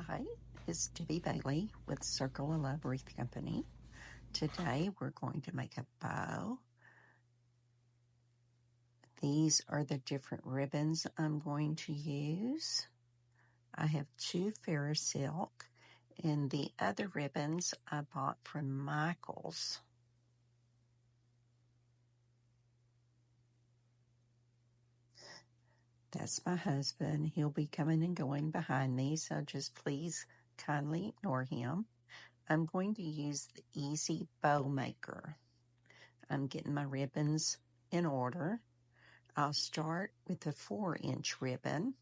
Hi, it's Debbie Bailey with Circle of Love Wreath Company. Today we're going to make a bow. These are the different ribbons I'm going to use. I have 2 Fair Silk, and the other ribbons I bought from Michael's. That's my husband. He'll be coming and going behind me, so just please kindly ignore him. I'm going to use the Easy Bow Maker. I'm getting my ribbons in order. I'll start with the 4-inch ribbon.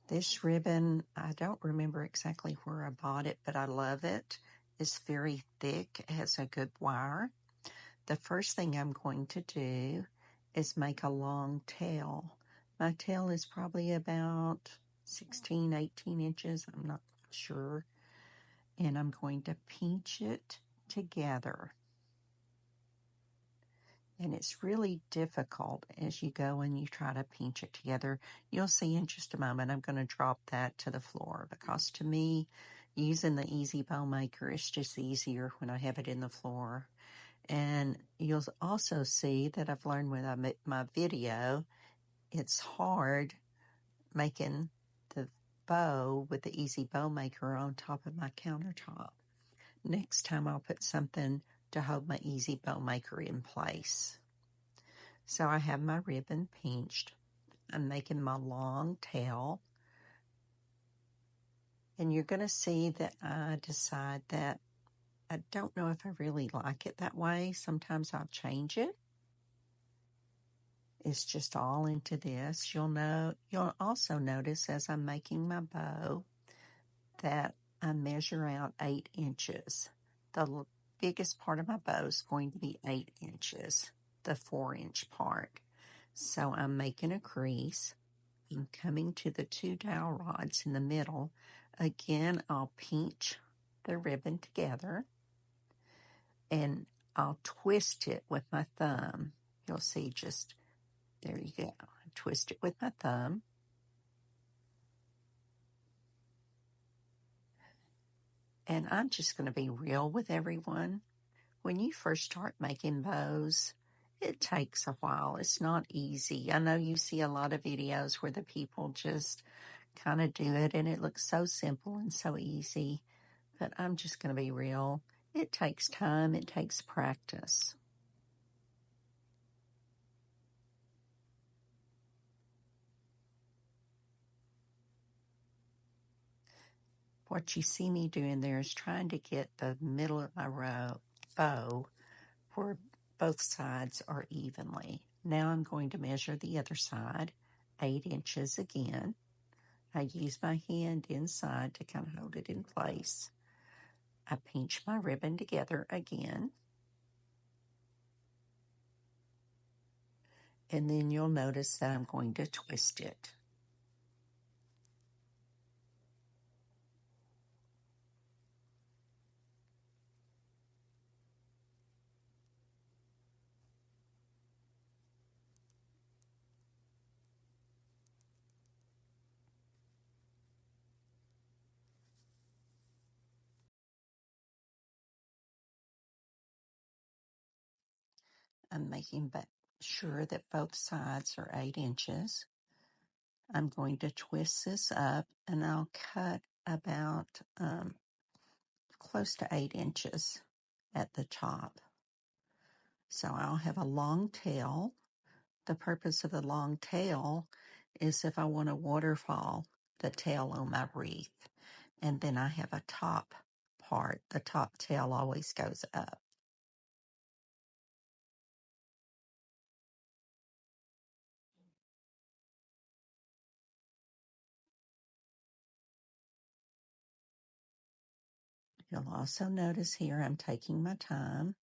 This ribbon, I don't remember exactly where I bought it, but I love it. It's very thick, it has a good wire. The first thing I'm going to do is make a long tail. My tail is probably about 16, 18 inches, I'm not sure. And I'm going to pinch it together. And it's really difficult as you go and you try to pinch it together. You'll see in just a moment, I'm going to drop that to the floor because to me, using the Easy Bow Maker is just easier when I have it in the floor. And you'll also see that I've learned when I make my video, it's hard making the bow with the Easy Bow Maker on top of my countertop. Next time I'll put something to hold my Easy Bow Maker in place. So I have my ribbon pinched. I'm making my long tail. And you're going to see that I decide that I don't know if I really like it that way. Sometimes I'll change it. It's just all into this. You'll also notice as I'm making my bow that I measure out 8 inches. The biggest part of my bow is going to be 8 inches, the 4-inch part. So I'm making a crease. I'm coming to the 2 dowel rods in the middle. Again, I'll pinch the ribbon together and I'll twist it with my thumb. You'll see just, there you go. I twist it with my thumb. And I'm just going to be real with everyone. When you first start making bows, it takes a while. It's not easy. I know you see a lot of videos where the people just kind of do it and it looks so simple and so easy. But I'm just going to be real. It takes time. It takes practice. What you see me doing there is trying to get the middle of my bow where both sides are evenly. Now I'm going to measure the other side, 8 inches again. I use my hand inside to kind of hold it in place. I pinch my ribbon together again. And then you'll notice that I'm going to twist it. I'm making sure that both sides are 8 inches. I'm going to twist this up and I'll cut about close to 8 inches at the top. So I'll have a long tail. The purpose of the long tail is if I want a waterfall, the tail on my wreath. And then I have a top part. The top tail always goes up. You'll also notice here I'm taking my time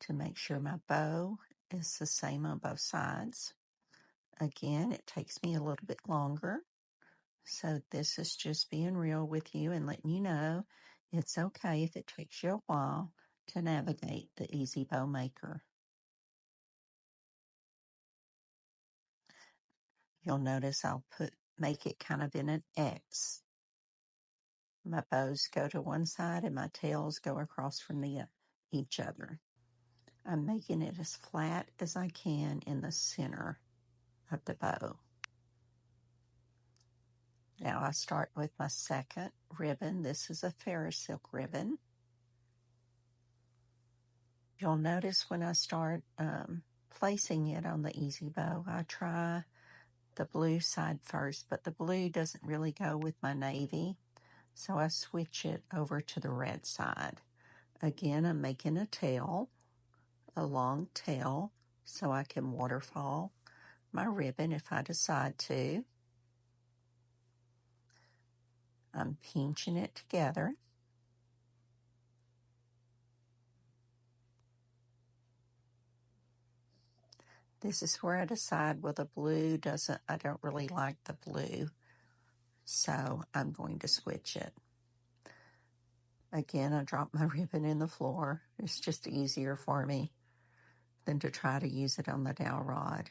to make sure my bow is the same on both sides. Again, it takes me a little bit longer. So this is just being real with you and letting you know it's okay if it takes you a while to navigate the Easy Bow Maker. You'll notice I'll put make it kind of in an X. My bows go to one side and my tails go across from each other. I'm making it as flat as I can in the center of the bow. Now I start with my second ribbon. This is a Ferris silk ribbon. You'll notice when I start placing it on the easy bow, I try the blue side first, but the blue doesn't really go with my navy, so I switch it over to the red side. Again, I'm making a tail, a long tail, so I can waterfall my ribbon if I decide to. I'm pinching it together. This is where I decide, well, the blue doesn't, I don't really like the blue, so I'm going to switch it. Again, I drop my ribbon in the floor. It's just easier for me than to try to use it on the dowel rod.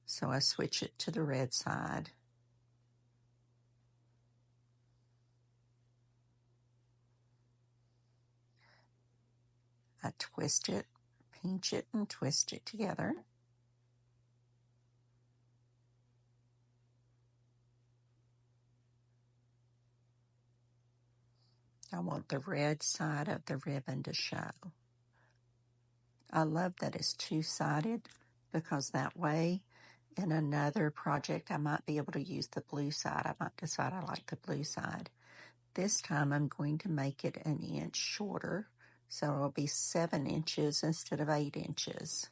So I switch it to the red side. I twist it, pinch it, and twist it together. I want the red side of the ribbon to show. I love that it's two-sided because that way in another project I might be able to use the blue side. I might decide I like the blue side. This time I'm going to make it an inch shorter, so it'll be 7 inches instead of 8 inches.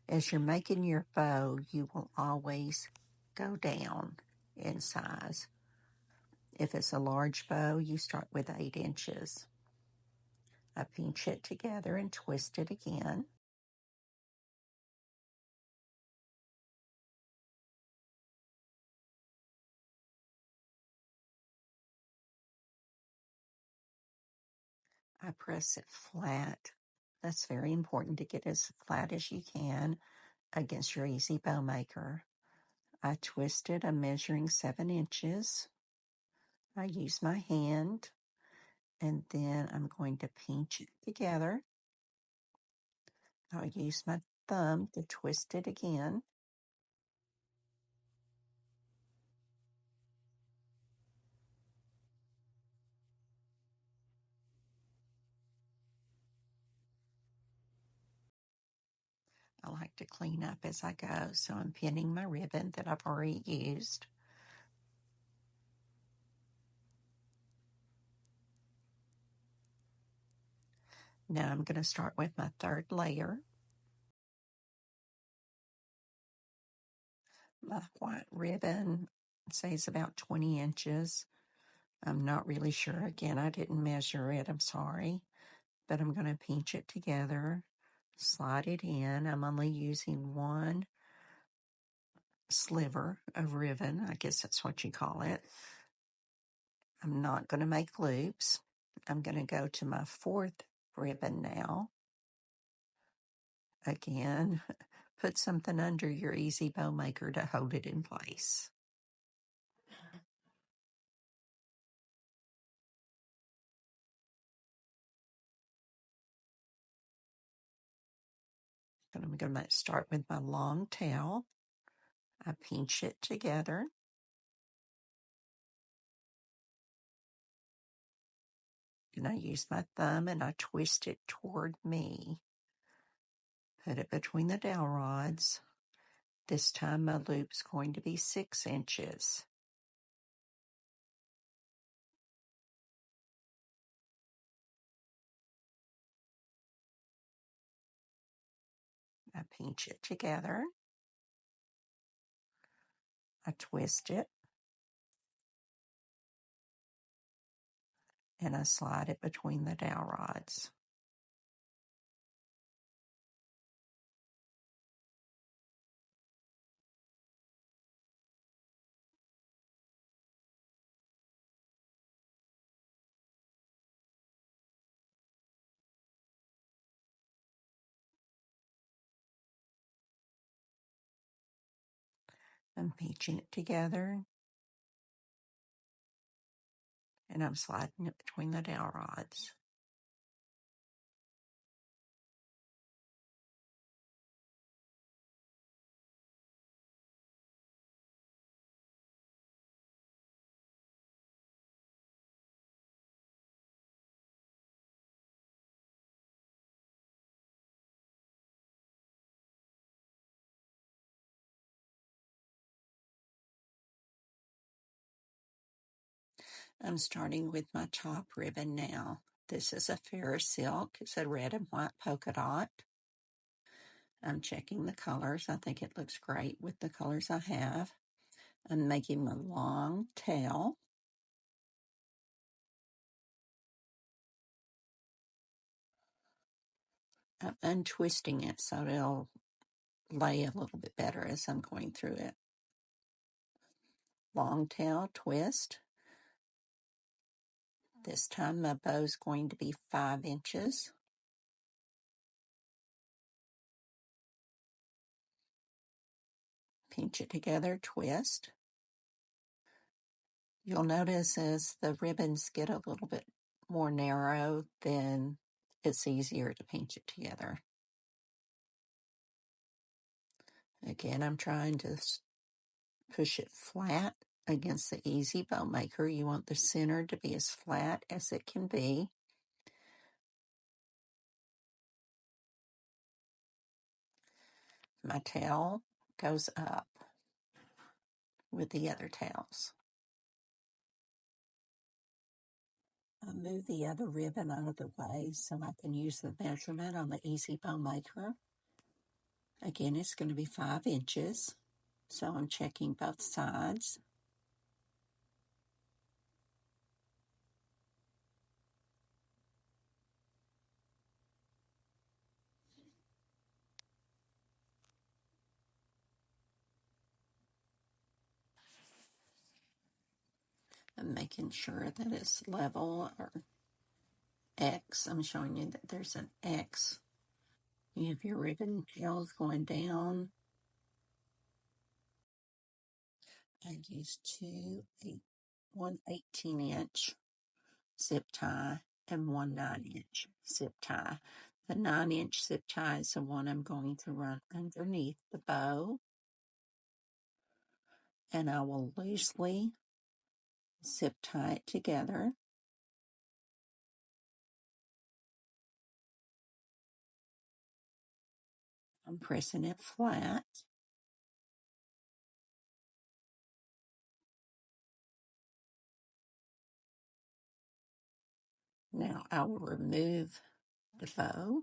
As you're making your bow, you will always go down in size. If it's a large bow, you start with 8 inches. I pinch it together and twist it again. I press it flat. That's very important to get as flat as you can against your easy bow maker. I twist it, I'm measuring 7 inches. I use my hand and then I'm going to pinch it together. I'll use my thumb to twist it again. I like to clean up as I go, so I'm pinning my ribbon that I've already used. Now I'm going to start with my third layer. My white ribbon, say it's about 20 inches. I'm not really sure. Again, I didn't measure it, I'm sorry. But I'm going to pinch it together, slide it in. I'm only using one sliver of ribbon. I guess that's what you call it. I'm not going to make loops. I'm going to go to my fourth ribbon now. Again, put something under your easy bow maker to hold it in place. And I'm going to start with my long tail. I pinch it together. And I use my thumb and I twist it toward me. Put it between the dowel rods. This time my loop's going to be 6 inches. I pinch it together. I twist it. And I slide it between the dowel rods. I'm pinching it together, and I'm sliding it between the dowel rods. I'm starting with my top ribbon now. This is a Ferris silk. It's a red and white polka dot. I'm checking the colors. I think it looks great with the colors I have. I'm making a long tail. I'm untwisting it so it'll lay a little bit better as I'm going through it. Long tail twist. This time my bow's going to be 5 inches. Pinch it together, twist. You'll notice as the ribbons get a little bit more narrow, then it's easier to pinch it together. Again, I'm trying to push it flat against the Easy Bow Maker. You want the center to be as flat as it can be. My tail goes up with the other tails. I'll move the other ribbon out of the way so I can use the measurement on the Easy Bow Maker. Again, it's going to be 5 inches, so I'm checking both sides. I'm making sure that it's level or X. I'm showing you that there's an X. You have your ribbon tails going down. I used one 18-inch zip tie and one 9-inch zip tie. The 9-inch zip tie is the one I'm going to run underneath the bow, and I will loosely zip tie it together. I'm pressing it flat. Now I will remove the bow.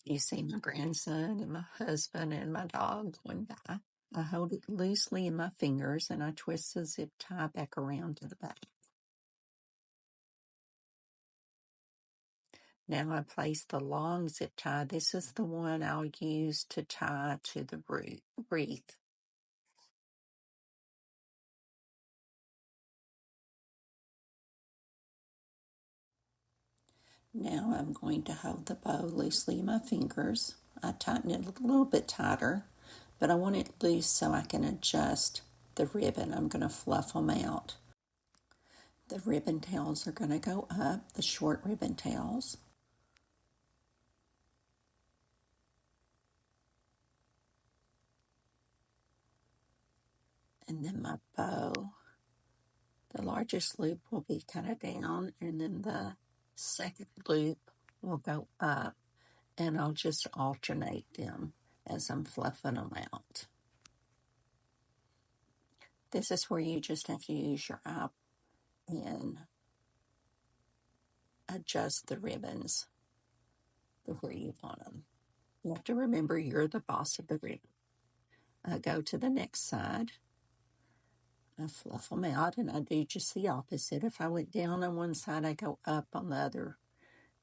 You see my grandson and my husband and my dog going by. I hold it loosely in my fingers and I twist the zip tie back around to the back. Now I place the long zip tie. This is the one I'll use to tie to the wreath. Now I'm going to hold the bow loosely in my fingers. I tighten it a little bit tighter, but I want it loose so I can adjust the ribbon. I'm going to fluff them out. The ribbon tails are going to go up, the short ribbon tails. And then my bow, the largest loop will be kind of down, and then the second loop will go up, and I'll just alternate them as I'm fluffing them out. This is where you just have to use your eye and adjust the ribbons to where you want them. You have to remember you're the boss of the ribbon. I go to the next side. I fluff them out, and I do just the opposite. If I went down on one side, I go up on the other,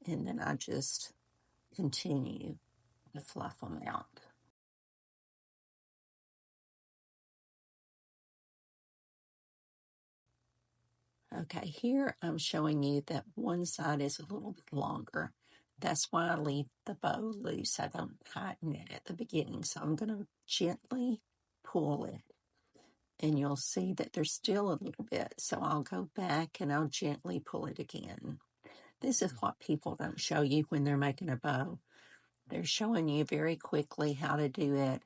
and then I just continue to fluff them out. Okay, here I'm showing you that one side is a little bit longer. That's why I leave the bow loose. I don't tighten it at the beginning. So I'm going to gently pull it. And you'll see that there's still a little bit. So I'll go back and I'll gently pull it again. This is what people don't show you when they're making a bow. They're showing you very quickly how to do it.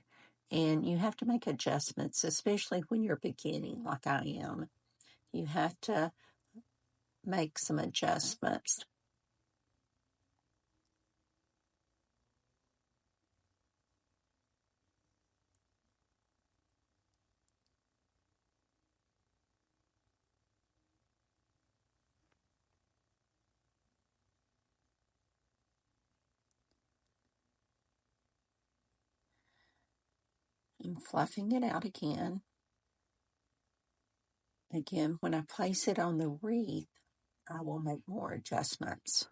And you have to make adjustments, especially when you're beginning like I am. You have to make some adjustments. I'm fluffing it out again. Again, when I place it on the wreath, I will make more adjustments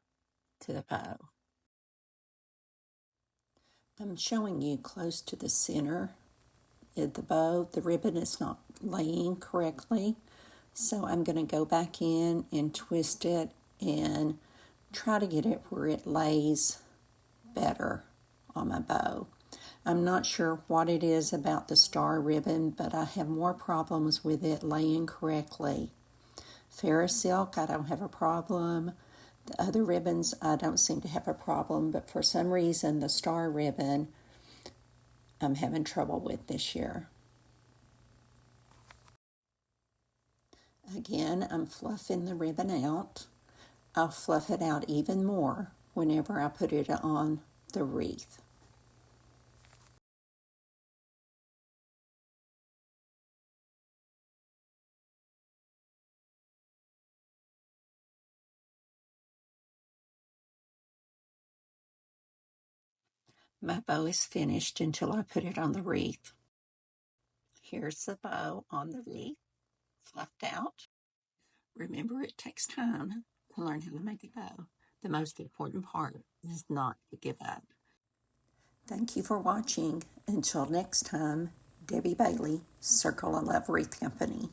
to the bow. I'm showing you close to the center of the bow. The ribbon is not laying correctly, so I'm going to go back in and twist it and try to get it where it lays better on my bow. I'm not sure what it is about the star ribbon, but I have more problems with it laying correctly. Ferris silk, I don't have a problem. The other ribbons, I don't seem to have a problem, but for some reason, the star ribbon, I'm having trouble with this year. Again, I'm fluffing the ribbon out. I'll fluff it out even more whenever I put it on the wreath. My bow is finished until I put it on the wreath. Here's the bow on the wreath, fluffed out. Remember, it takes time to learn how to make a bow. The most important part is not to give up. Thank you for watching. Until next time, Debbie Bailey, Circle of Love Wreath Company.